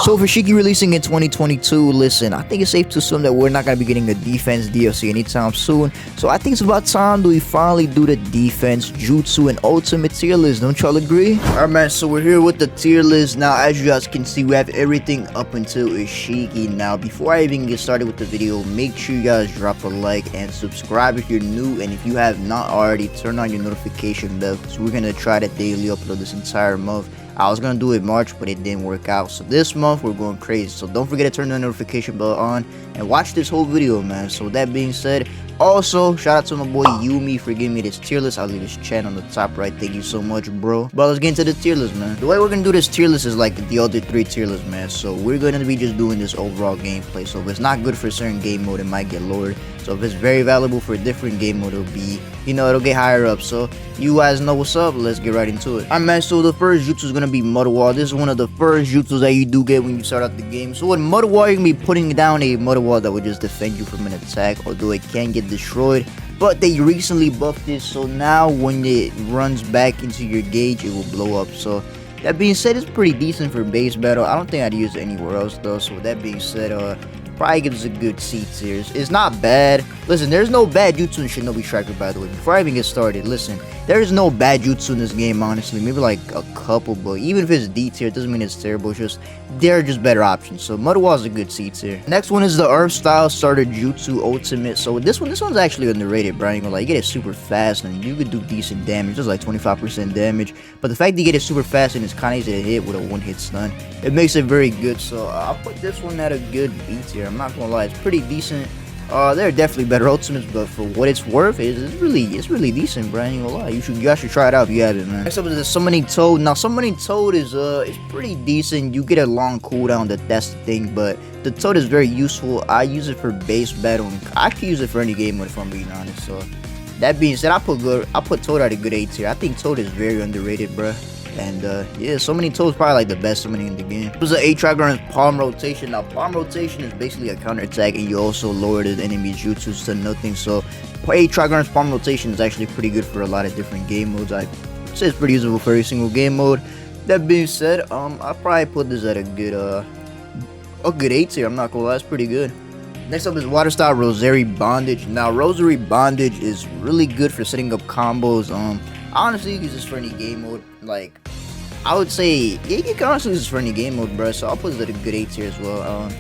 So for Shiki releasing in 2022, listen, I think it's safe to assume that we're not going to be getting a defense DLC anytime soon. So I think it's about time that we finally do the defense, jutsu, and ultimate tier list. Don't y'all agree? Alright man, so we're here with the tier list. Now as you guys can see, we have everything up until Shiki. Now before I even get started with the video, make sure you guys drop a like and subscribe if you're new. And if you have not already, turn on your notification bell, because we're going to try to daily upload this entire month. I was gonna do it March, but it didn't work out. So this month we're going crazy. So don't forget to turn the notification bell on and watch this whole video, man. So with that being said, also shout out to my boy Yumi for giving me this tier list. I'll leave his channel on the top right. Thank you so much, bro. But let's get into the tier list, man. The way we're gonna do this tier list is like the other 3 tier lists, man. So we're gonna be just doing this overall gameplay. So if it's not good for a certain game mode, it might get lowered. So if it's very valuable for a different game mode, it'll be, it'll get higher up. So you guys know what's up. Let's get right into it. Alright man, so the first jutsu is gonna be Mud Wall. This is one of the first jutsus that you do get when you start out the game. So with Mud Wall, you're gonna be putting down a Mud Wall that will just defend you from an attack, although it can get destroyed. But they recently buffed this, so now when it runs back into your gauge, it will blow up. So that being said, it's pretty decent for base battle. I don't think I'd use it anywhere else though. So with that being said, probably gives a good C tier. It's not bad. Listen, there's no bad jutsu in Shinobi Striker, by the way. Before I even get started, listen, there is no bad jutsu in this game, honestly. Maybe like a couple, but even if it's D tier, it doesn't mean it's terrible. It's just, there are just better options. So Mud Wall is a good C tier. Next one is the Earth Style Starter Jutsu Ultimate. So this one's actually underrated, bro. You get it super fast and you could do decent damage. Just like 25% damage. But the fact that you get it super fast and it's kind of easy to hit with a one-hit stun, it makes it very good. So I'll put this one at a good B tier. I'm not gonna lie, it's pretty decent. There are definitely better ultimates, but for what it's worth, it's really decent, bro. I ain't gonna lie. You guys should try it out if you haven't, man. Next up is the Summoning Toad. Now Summoning Toad is pretty decent. You get a long cooldown, that's the thing, but the Toad is very useful. I use it for base battle, and I can use it for any game mode if I'm being honest. So that being said, I put Toad at a good A tier. I think Toad is very underrated, bro. And yeah, Summoning Toad is probably like the best summoning in the game. It was an 8-Trigger Palm Rotation. Now Palm Rotation is basically a counter attack, and you also lower the enemy's jutsus to nothing. So 8-Trigger Palm Rotation is actually pretty good for a lot of different game modes. I'd say it's pretty usable for every single game mode. That being said, I'll probably put this at a good A tier. I'm not gonna lie, it's pretty good. Next up is Water Style Rosary Bondage. Now Rosary Bondage is really good for setting up combos. Honestly, you can use this for any game mode. Like, I would say, yeah, you can honestly use this for any game mode, bro. So I'll put it at a good A tier as well.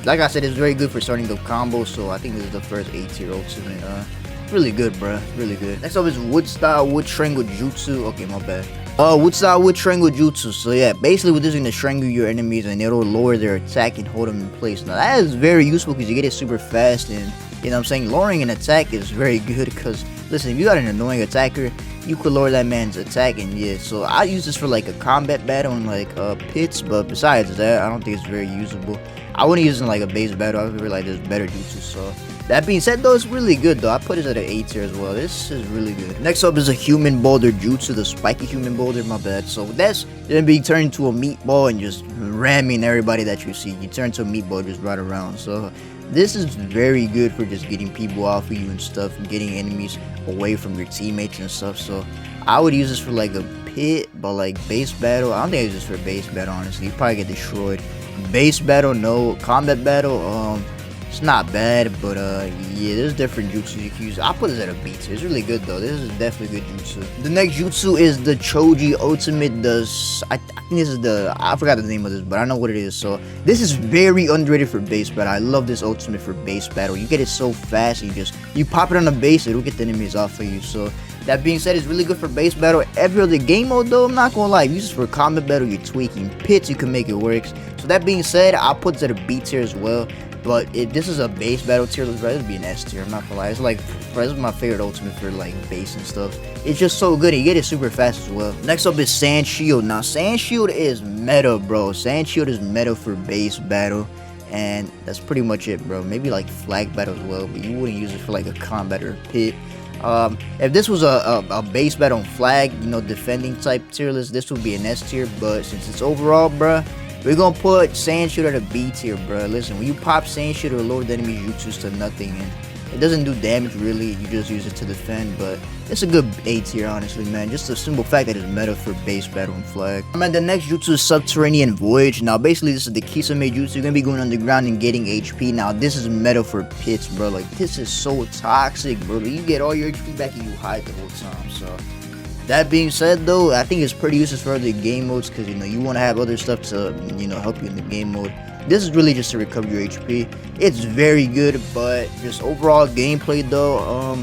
Like I said, it's very good for starting up combos. So I think this is the first A tier ultimate. Really good, bro. Really good. Next up is Wood Style Wood Strangle Jutsu. Okay, my bad. Wood Style Wood Strangle Jutsu. So yeah, basically with this, you're gonna strangle your enemies and it'll lower their attack and hold them in place. Now that is very useful because you get it super fast, and you know what I'm saying, lowering an attack is very good because listen, if you got an annoying attacker, you could lower that man's attack. And yeah, so I use this for like a combat battle and like pits, but besides that, I don't think it's very usable. I wouldn't use it in like a base battle. I feel like there's better jutsu. So that being said though, it's really good though. I put it at an A tier as well. This is really good. Next up is a Human Boulder Jutsu, the Spiky Human Boulder, my bad. So that's gonna be turned into a meatball and just ramming everybody that you see. You turn into a meatball, just right around. So this is very good for just getting people off of you and stuff, and getting enemies away from your teammates and stuff. So I would use this for like a pit, but like base battle, I don't think I use this for base battle, honestly. You probably get destroyed. Base battle, no. Combat battle, it's not bad, but yeah, there's different jutsus you can use. I'll put this at a B tier. It's really good though. This is definitely good jutsu. The next jutsu is the Choji Ultimate. I think this is I forgot the name of this, but I know what it is. So this is very underrated for base battle. I love this ultimate for base battle. You get it so fast, you pop it on the base, it'll get the enemies off of you. So that being said, it's really good for base battle. Every other game mode though, I'm not gonna lie, use this for combat battle, you're tweaking. Pits, you can make it work. So that being said, I'll put this at a B tier as well. But if this is a base battle tier, let's rather be an S tier. I'm not gonna lie. It's like, this is my favorite ultimate for like base and stuff. It's just so good. You get it super fast as well. Next up is Sand Shield. Now Sand Shield is meta, bro. Sand Shield is meta for base battle, and that's pretty much it, bro. Maybe like flag battle as well, but you wouldn't use it for like a combat or a pit. If this was a base battle on flag, defending type tier list, this would be an S tier. But since it's overall, bro, we're gonna put Sand Shield at a B tier, bro. Listen, when you pop Sand Shield, it'll lower the enemy jutsus to nothing, and It doesn't do damage really, you just use it to defend, but it's a good A tier honestly, man. Just the simple fact that it's meta for base battle and flag. Man, the next jutsu is Subterranean Voyage. Now basically this is the Kisame jutsu. You're gonna be going underground and getting HP. Now this is meta for pits, bro. Like this is so toxic, bro. You get all your HP back and you hide the whole time. So that being said though, I think it's pretty useless for other game modes, because you want to have other stuff to help you in the game mode. This is really just to recover your HP. It's very good, but just overall gameplay though,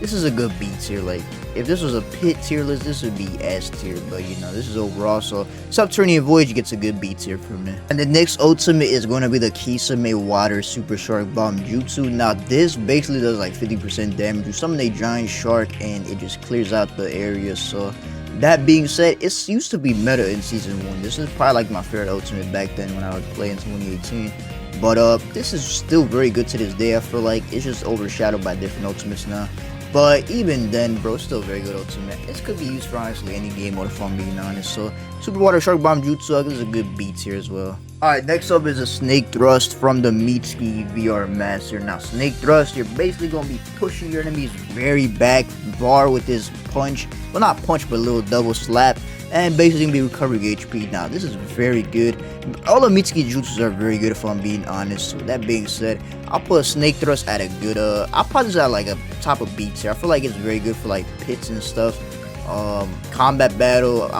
this is a good B tier. Like if this was a pit tier list, this would be S tier, but this is overall. So Subterranean Voyage gets a good B tier for me. And the next ultimate is going to be the Kisame Water Super Shark Bomb Jutsu. Now this basically does like 50% damage. You summon a giant shark and it just clears out the area. So that being said, it used to be meta in season 1. This is probably like my favorite ultimate back then when I would play in 2018. But this is still very good to this day. I feel like it's just overshadowed by different ultimates now. But even then, bro, it's still a very good ultimate. This could be used for honestly any game mode if I'm being honest. So Super Water Shark Bomb Jutsu is a good B tier as well. Alright, next up is a Snake Thrust from the Mitsuki VR Master. Now Snake Thrust, you're basically going to be pushing your enemies very back bar with this punch. Well, not punch, but a little double slap. And basically going to be recovering HP. Now this is very good. All the Mitsuki jutsus are very good if I'm being honest. So that being said, I'll put a Snake Thrust at a good, I'll put this at like a top of B tier. I feel like it's very good for like pits and stuff. Combat battle,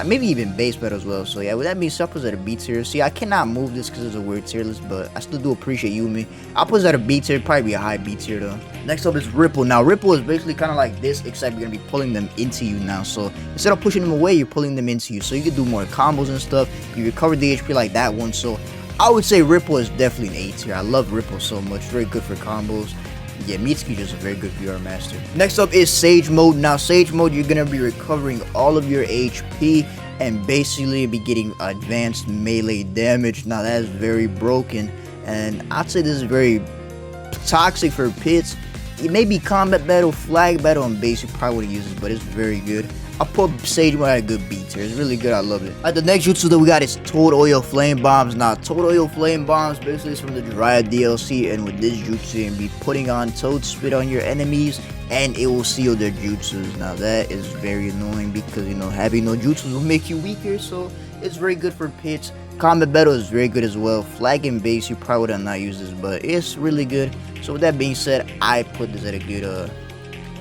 maybe even base battle as well. So yeah, with that being said, I'll put it at a B tier. See, I cannot move this because it's a weird tier list, but I still do appreciate Yumi. I'll put it at a B tier, probably be a high B tier though. Next up is Ripple. Now Ripple is basically kind of like this, except you're gonna be pulling them into you now. So instead of pushing them away, you're pulling them into you. So you can do more combos and stuff. You recover the HP like that one. So I would say Ripple is definitely an A tier. I love Ripple so much. Very good for combos. Yeah, Mitsuki is a very good VR master. Next up is Sage Mode. Now, Sage Mode, you're going to be recovering all of your HP and basically be getting advanced melee damage. Now, that is very broken. And I'd say this is very toxic for pits. It may be combat battle, flag battle, and base. You probably wouldn't use this, but it's very good. I'll put Sage Mode at a good B tier. It's really good. I love it. Alright, the next jutsu that we got is Toad Oil Flame Bombs. Now, Toad Oil Flame Bombs basically is from the Jiraiya DLC, and with this jutsu, you're going to be putting on Toad Spit on your enemies, and it will seal their jutsus. Now, that is very annoying because, having no jutsus will make you weaker, so it's very good for pits. Combat battle is very good as well. Flag and base, you probably would have not used this, but it's really good. So, with that being said, I put this at a good,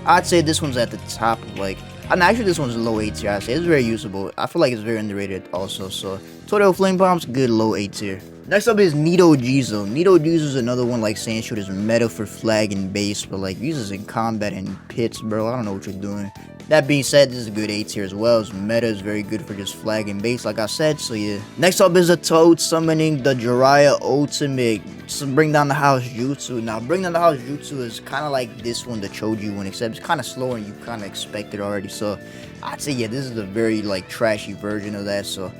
I'd say this one's at the top of like, actually this one's low A tier. I'd say it's very usable. I feel like it's very underrated also. So Total Flame Bombs, good low A tier. Next up is Nito Jizo. Nito Jizo is another one like Sandshoot is meta for flag and base, but like uses in combat and pits, bro. I don't know what you're doing. That being said, this is a good A tier as well. Its meta is very good for just flag and base, like I said. So yeah. Next up is a Toad summoning the Jiraiya Ultimate. So bring down the house jutsu. Now bring down the house jutsu is kind of like this one, the Choji one, except it's kind of slower and you kind of expect it already. So I'd say yeah, this is a very like trashy version of that. So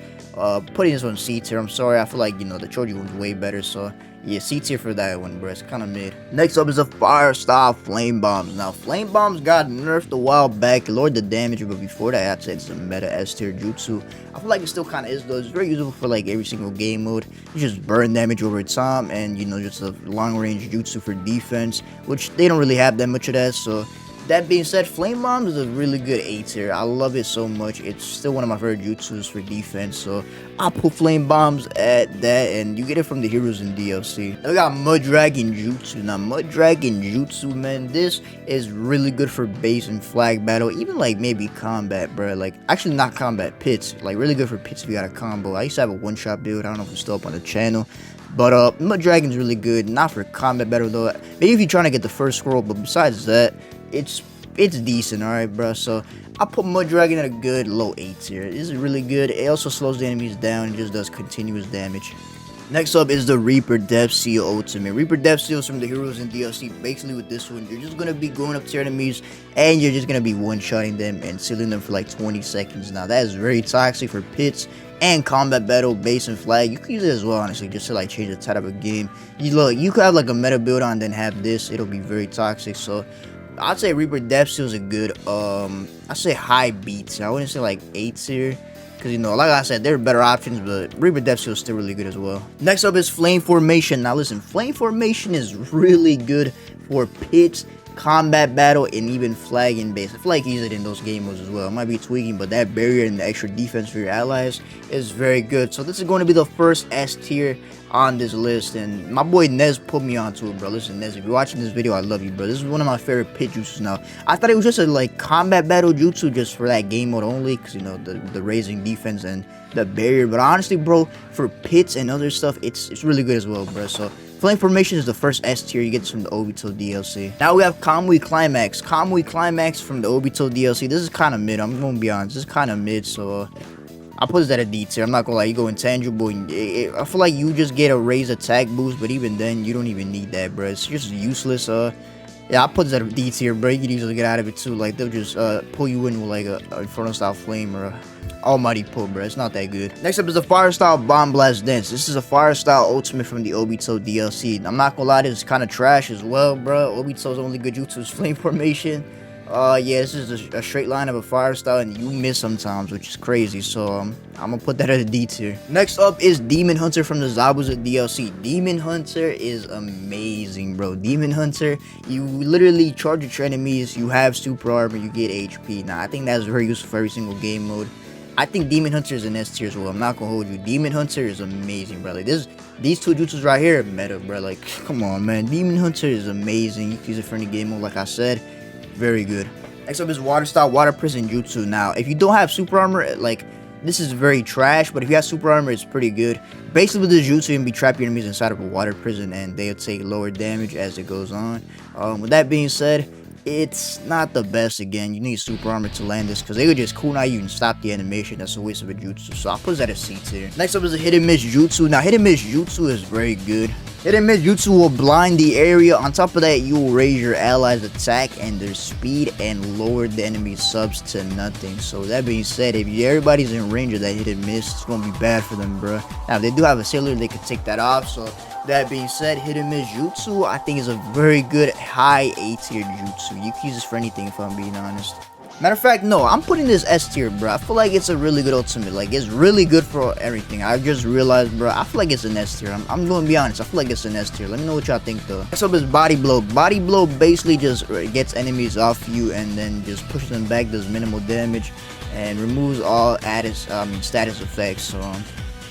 putting this one C tier. I'm sorry, I feel like the Choji one's way better. So yeah, C tier for that one, bro. It's kind of mid. Next up is a Fire Style Flame Bombs. Now, Flame Bombs got nerfed a while back, lowered the damage, but before that, I'd say it's a meta S tier jutsu. I feel like it still kind of is, though. It's very useful for like every single game mode. You just burn damage over time, and just a long range jutsu for defense, which they don't really have that much of that. So that being said, Flame Bombs is a really good A tier. I love it so much. It's still one of my favorite jutsus for defense. So I'll put Flame Bombs at that, and you get it from the heroes in DLC. Now we got Mud Dragon Jutsu. Now Mud Dragon Jutsu, man, this is really good for base and flag battle, even like maybe combat, bro. Like actually not combat, pits. Like really good for pits if you got a combo. I used to have a one-shot build. I don't know if it's still up on the channel. But Mud Dragon's really good. Not for combat battle though. Maybe if you're trying to get the first scroll, but besides that, it's decent, alright, bro. So I'll put Mud Dragon at a good low A tier. This is really good. It also slows the enemies down and just does continuous damage. Next up is the Reaper Death Seal Ultimate. Reaper Death Seal is from the heroes in DLC. Basically with this one, you're just gonna be going up to your enemies and you're just gonna be one-shotting them and sealing them for like 20 seconds. Now that is very toxic for pits and combat battle, base and flag. You can use it as well, honestly, just to like change the type of a game. You could have like a meta build on, then have this. It'll be very toxic. So I'd say Reaper Death Seal is a good, I'd say high B tier. I wouldn't say like A tier. Because, you know, like I said, there are better options, but Reaper Depth Seal is still really good as well. Next up is Flame Formation. Now, listen, Flame Formation is really good for pits, combat battle, and even flagging base. I feel like you use it in those game modes as well. It might be tweaking, but that barrier and the extra defense for your allies is very good. So this is going to be the first S tier on this list, and my boy Nez put me onto it, bro. Listen, Nez, if you're watching this video, I love you, bro. This is one of my favorite pit jutsus now. I thought it was just a like combat battle jutsu just for that game mode only, because you know the raising defense and the barrier, but honestly, bro, for pits and other stuff, it's really good as well, bro. So Flame Formation is the first S tier. You get this from the Obito DLC. Now we have Kamui Climax. Kamui Climax from the Obito DLC. This is kind of mid. I'm gonna be honest. This is kind of mid, so I'll put this at a D tier. I'm not gonna lie, you go intangible. I feel like you just get a raised attack boost, but even then, you don't even need that, bro. It's just useless. Yeah, I'll put this at a D tier, bro. You can easily get out of it too. Like, they'll just pull you in with like a Inferno style flame or a Almighty pull, bro. It's not that good. Next up is the Fire Style Bomb Blast Dance. This is a Fire Style ultimate from the Obito DLC. I'm not gonna lie, this is kind of trash as well, bro. Obito's only good jutsu is Flame Formation. Yeah, this is a straight line of a fire style, and you miss sometimes, which is crazy. So I'm gonna put that at a D tier. Next up is Demon Hunter from the Zabuza DLC. Demon Hunter is amazing, bro. Demon Hunter, you literally charge at your enemies, you have super armor, you get HP. Now I think that's very useful for every single game mode. I think Demon Hunter is an S tier as well. I'm not gonna hold you. Demon Hunter is amazing, bro. Like these two jutsus right here are meta, bro. Like, come on, man. Demon Hunter is amazing. You can use it for any game mode, like I said. Very good. Next up is Water Style Water Prison Jutsu. Now, if you don't have super armor, like, this is very trash, but if you have super armor, it's pretty good. Basically, with this jutsu, you can be trap your enemies inside of a water prison, and they'll take lower damage as it goes on. With that being said, it's not the best. Again, you need super armor to land this, because they would just kunai you and stop the animation. That's a waste of a jutsu, so I'll put that at C tier. Next up is a Hit and Miss Jutsu. Now, Hit and Miss Jutsu is very good. Hit and Miss Jutsu will blind the area. On top of that, you will raise your allies' attack and their speed and lower the enemy's subs to nothing. So that being said, if everybody's in range of that Hit and Miss, it's gonna be bad for them, bro. Now, if they do have a sailor, they can take that off. So that being said, Hit and Miss Jutsu, I think is a very good high A tier jutsu. You can use this for anything, if I'm being honest. Matter of fact, no, I'm putting this S tier, bro. I feel like it's a really good ultimate. Like, it's really good for everything. I just realized, bro, I feel like it's an S tier. I'm going to be honest. I feel like it's an S tier. Let me know what y'all think, though. Next up is Body Blow. Body Blow basically just gets enemies off you and then just pushes them back, does minimal damage, and removes all added, status effects. So,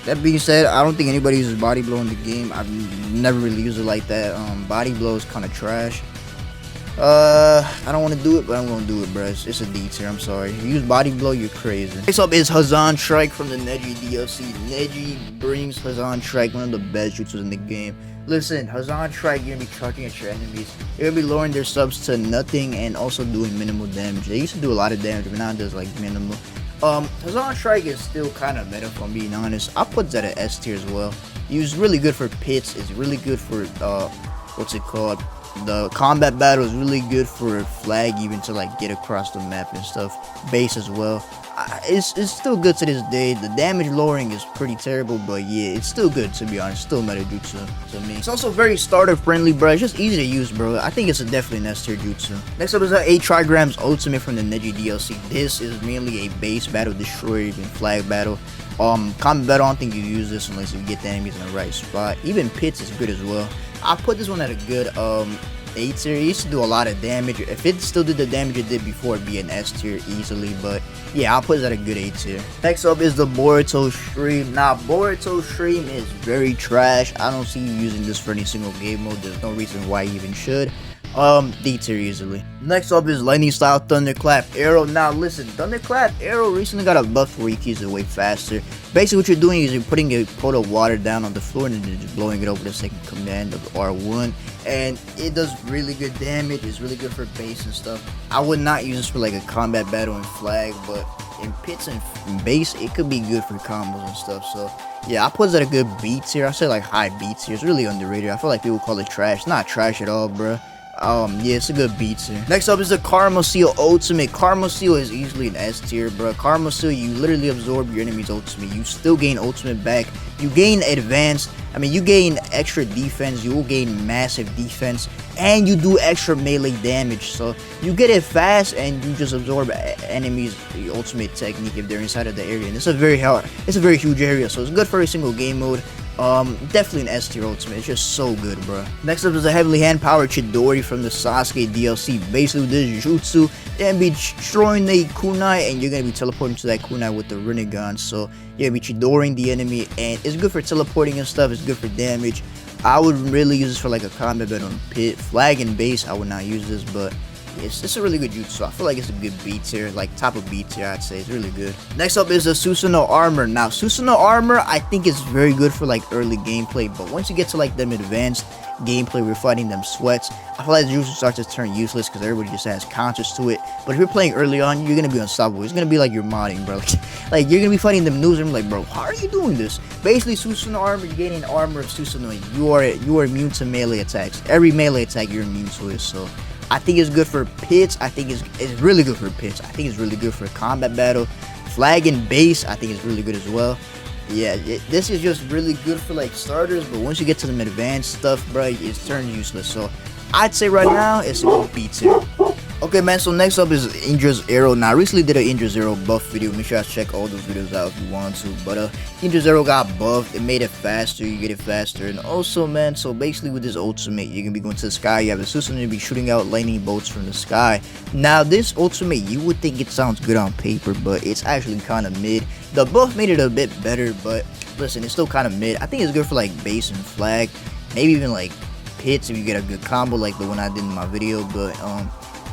that being said, I don't think anybody uses Body Blow in the game. I've never really used it like that. Body Blow is kind of trash. I don't want to do it, but I'm gonna do it, bro. It's a D tier. I'm sorry. If you use Body Blow, you're crazy. Next up is Hazan Strike from the Neji DLC. Neji brings Hazan Strike, one of the best jutsus in the game. Listen, Hazan Strike, you're gonna be charging at your enemies. You're gonna be lowering their subs to nothing and also doing minimal damage. They used to do a lot of damage, but now it does like minimal. Hazan Strike is still kind of meta, if I'm being honest. I'll put that at S tier as well. It's really good for pits. It's really good for what's it called? The combat battle is really good for flag, even to like get across the map and stuff. Base as well. It's still good to this day. The damage lowering is pretty terrible, but yeah, it's still good, to be honest. Still meta jutsu to me. It's also very starter friendly, bro. It's just easy to use, bro. I think it's definitely an S tier jutsu. Next up is a Trigrams ultimate from the Neji DLC. This is mainly a base battle, destroyer, even flag battle. Combat battle, I don't think you use this unless you get the enemies in the right spot. Even pits is good as well. I'll put this one at a good A tier. It used to do a lot of damage. If it still did the damage it did before, it'd be an S tier easily. But yeah, I'll put it at a good A tier. Next up is the Boruto Stream. Now, Boruto Stream is very trash. I don't see you using this for any single game mode. There's no reason why you even should. D tier easily. Next up is Lightning Style Thunderclap Arrow. Now listen, Thunderclap Arrow recently got a buff where you can use it way faster. Basically what you're doing is you're putting a pot of water down on the floor and then just blowing it over the second command of R1. And it does really good damage. It's really good for base and stuff. I would not use this for like a combat battle and flag, but in pits and base, it could be good for combos and stuff. So yeah, I put it at a good B tier. I say like high B tier. It's really underrated. I feel like people call it trash. It's not trash at all, bro. Yeah, it's a good B tier. Next up is the Karma Seal Ultimate. Karma Seal is easily an S tier, bro. Karma Seal, you literally absorb your enemy's ultimate. You still gain ultimate back. You gain advanced. I mean, you gain extra defense. You will gain massive defense, and you do extra melee damage. So you get it fast, and you just absorb enemies' ultimate technique if they're inside of the area. And it's a very huge area, so it's good for a single game mode. Definitely an S tier ultimate. It's just so good, bro. Next up is a heavily hand powered Chidori from the Sasuke DLC. Basically, with this Jutsu, you're gonna be destroying the kunai, and you're gonna be teleporting to that kunai with the Rinnegan. So you're gonna be Chidoring the enemy, and it's good for teleporting and stuff. It's good for damage. I would really use this for like a combat battle on pit. Flag and base, I would not use this, but it's a really good jutsu. I feel like it's a good B tier, like top of B tier, I'd say. It's really good. Next up is the Susanoo armor. Now, Susanoo armor, I think is very good for like early gameplay, but once you get to like them advanced gameplay, we're fighting them sweats, I feel like the jutsu starts to turn useless because everybody just has counters to it. But if you're playing early on, you're gonna be unstoppable. It's gonna be like you're modding, bro. Like you're gonna be fighting them noobs, and I'm like, bro, how are you doing this? Basically, Susanoo armor, you're getting armor of Susanoo. You are immune to melee attacks. Every melee attack, you're immune to it. So I think it's good for pits. I think it's really good for pits. I think it's really good for combat battle. Flag and base, I think it's really good as well. Yeah, this is just really good for like starters, but once you get to some advanced stuff, bro, it's turned useless. So I'd say right now it's a good B tier. Okay, man, so next up is Indra's Arrow. Now, I recently did an Indra's Arrow buff video. Make sure you check all those videos out if you want to. But Indra's Arrow got buffed. It made it faster. You get it faster. And also, man, so basically with this ultimate, you're going to be going to the sky. You have a Susanoo to be shooting out lightning bolts from the sky. Now, this ultimate, you would think it sounds good on paper, but it's actually kind of mid. The buff made it a bit better, but listen, it's still kind of mid. I think it's good for like base and flag. Maybe even like pits if you get a good combo like the one I did in my video. But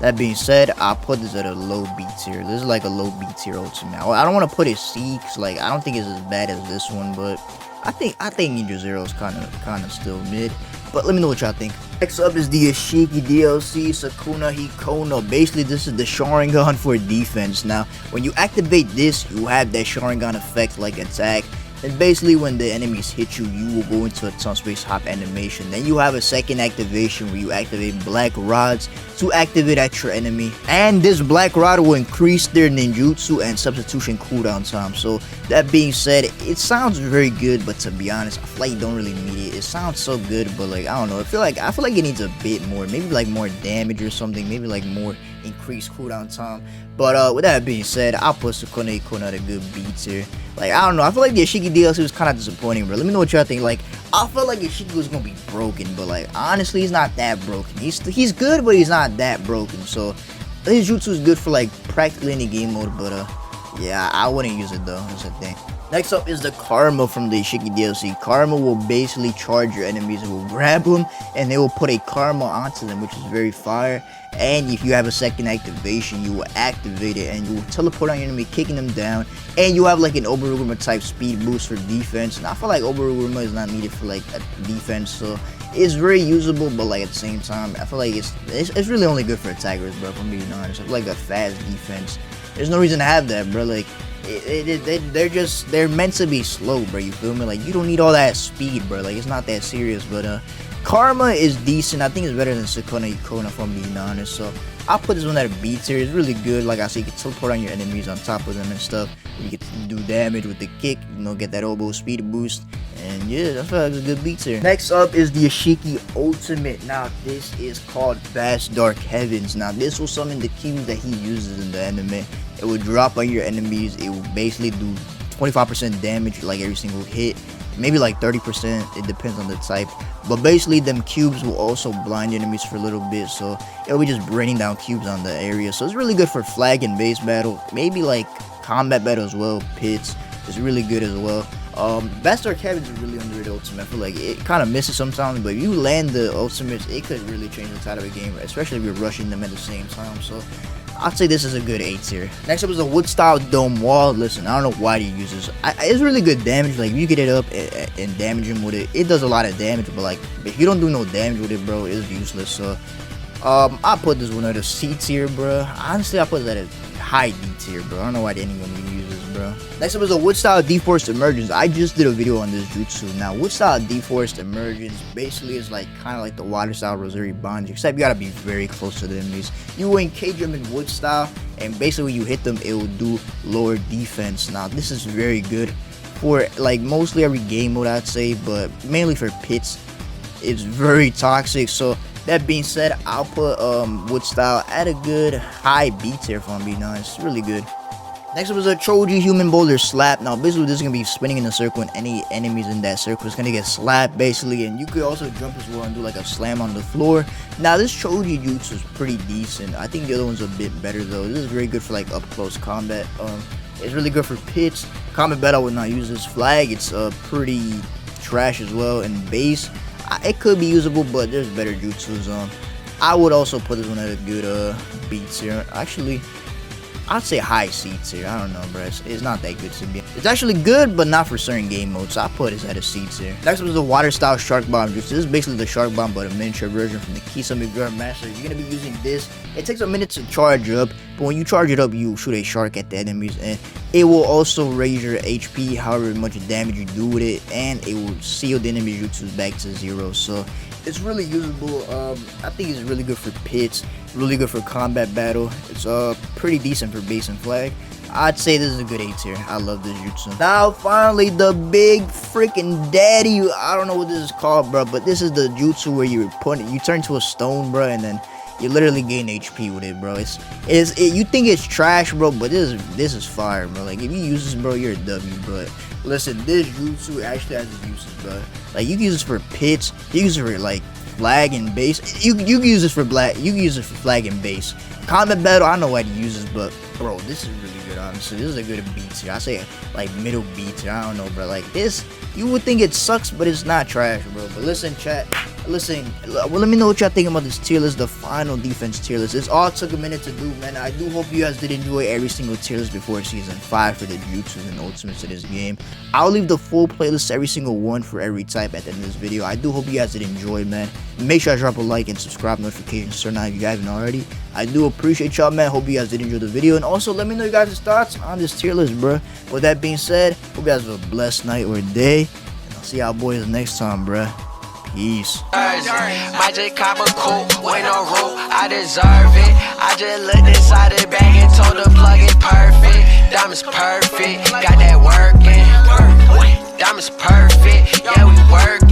that being said, I'll put this at a low B tier. This is like a low B tier ultimate. I don't want to put it C, cause like I don't think it's as bad as this one, but I think Ninja Zero is kind of still mid. But let me know what y'all think. Next up is the Shiki DLC Sakuna Hikono. Basically, this is the Sharingan for defense. Now, when you activate this, you have that Sharingan effect like attack. And basically, when the enemies hit you, you will go into a time space hop animation. Then you have a second activation where you activate black rods to activate at your enemy. And this black rod will increase their ninjutsu and substitution cooldown time. So that being said, it sounds very good, but to be honest, I feel like you don't really need it. It sounds so good, but like I don't know. I feel like it needs a bit more. Maybe like more damage or something. Maybe like more increased cooldown time. But with that being said, I'll put Sakuna Hikono at a good B tier. Like, I don't know, I feel like the Shiki DLC was kind of disappointing, bro. Let me know what y'all think. Like, I felt like Shiki was gonna be broken, but like, honestly, he's not that broken. He's good, but he's not that broken. So his jutsu is good for like practically any game mode, but yeah, I wouldn't use it though. That's the thing. Next up is the Karma from the Shiki DLC. Karma will basically charge your enemies. It will grab them, and they will put a Karma onto them, which is very fire. And if you have a second activation, you will activate it, and you will teleport on your enemy, kicking them down. And you have like an Oberuguruma type speed boost for defense. And I feel like Oberuguruma is not needed for like a defense, so it's very usable. But like at the same time, I feel like it's really only good for attackers, bro. If I'm being honest, I feel like a fast defense, there's no reason to have that, bro. Like they're meant to be slow, bro. You feel me? Like you don't need all that speed, bro. Like it's not that serious. But Karma is decent. I think it's better than Sakuna Hikono, if I'm being honest. So I'll put this one at a B tier. It's really good. Like I said, you can teleport on your enemies on top of them and stuff. You get to do damage with the kick. You know, get that elbow speed boost. And yeah, that's like a good B tier. Next up is the Shiki Ultimate. Now this is called Vast Dark Heavens. Now this will summon the cubes that he uses in the anime. It will drop on your enemies. It will basically do 25% damage like every single hit. Maybe like 30%. It depends on the type. But basically, them cubes will also blind enemies for a little bit. So it'll be just raining down cubes on the area. So it's really good for flag and base battle. Maybe like combat battle as well. Pits. It's really good as well. Vast Dark Heavens is really underrated ultimate. I feel like it kind of misses sometimes, but if you land the ultimates, it could really change the tide of a game, especially if you're rushing them at the same time. So I'd say this is a good A tier. Next up is a wood style dome wall. Listen, I don't know why you use this. It's really good damage. Like if you get it up and damage him with it, it does a lot of damage. But like if you don't do no damage with it, bro, it's useless. So I put this one at a C tier, bro. Honestly, I put that at high D tier, bro. I don't know why anyone would use this, bro. Next up is a wood style deforced emergence. I just did a video on this jutsu. Now, wood style deforced emergence basically is like kind of like the water style rosary bond, except you gotta be very close to the enemies. You will engage them in wood style, and basically when you hit them, it will do lower defense. Now, this is very good for like mostly every game mode, I'd say, but mainly for pits. It's very toxic. So that being said, I'll put wood style at a good high B tier if I'm being honest. It's really good. Next up is a Choji human boulder slap. Now basically this is going to be spinning in a circle, and any enemies in that circle is going to get slapped basically, and you could also jump as well and do like a slam on the floor. Now this Choji jutsu is pretty decent. I think the other one's a bit better though. This is very good for like up close combat. It's really good for pits. Combat battle, I would not use this flag. It's pretty trash as well. And base, it could be usable, but there's better jutsus. I would also put this one at a good B tier. Actually, I'd say high C tier. I don't know, bro. It's not that good to me. It's actually good, but not for certain game modes. So I put it at a C tier. Next up is the water style shark bomb jutsu. This is basically the shark bomb, but a miniature version from the Kisame Guard Master. You're gonna be using this. It takes a minute to charge up, but when you charge it up, you shoot a shark at the enemies, and it will also raise your HP, however much damage you do with it, and it will seal the enemy jutsus back to 0. So it's really usable. I think it's really good for pits, really good for combat battle. It's pretty decent for base and flag. I'd say this is a good A tier. I love this jutsu. Now finally, the big freaking daddy. I don't know what this is called, bro, but this is the jutsu where you turn to a stone, bro, and then you literally gain HP with it, bro. You think it's trash, bro, but this is fire, bro. Like if you use this, bro, you're a W, bro. Listen, this jutsu actually has its uses, bro. Like you can use this for pits, you can use it for like flag and base. You can use this for flag and base. Combat battle, I know what he uses, but bro, this is really good, honestly. This is a good B tier. I say like middle B tier. I don't know, bro. Like this, you would think it sucks, but it's not trash, bro. But listen, chat. Listen, well, let me know what y'all think about this tier list, the final defense tier list. This all took a minute to do, man. I do hope you guys did enjoy every single tier list before season 5 for the jutsus and ultimates of this game. I'll leave the full playlist, every single one for every type at the end of this video. I do hope you guys did enjoy, man. Make sure I drop a like and subscribe, notifications turn on if you haven't already. I do appreciate y'all, man. Hope you guys did enjoy the video, and also let me know you guys' thoughts on this tier list, bro. With that being said, hope you guys have a blessed night or day, and I'll see y'all boys next time, bro. Peace. Might just cop a coupe with no roof, I deserve it. I just looked inside the bag and told the plug it perfect. Diamonds perfect, got that working. Diamonds perfect, yeah we work.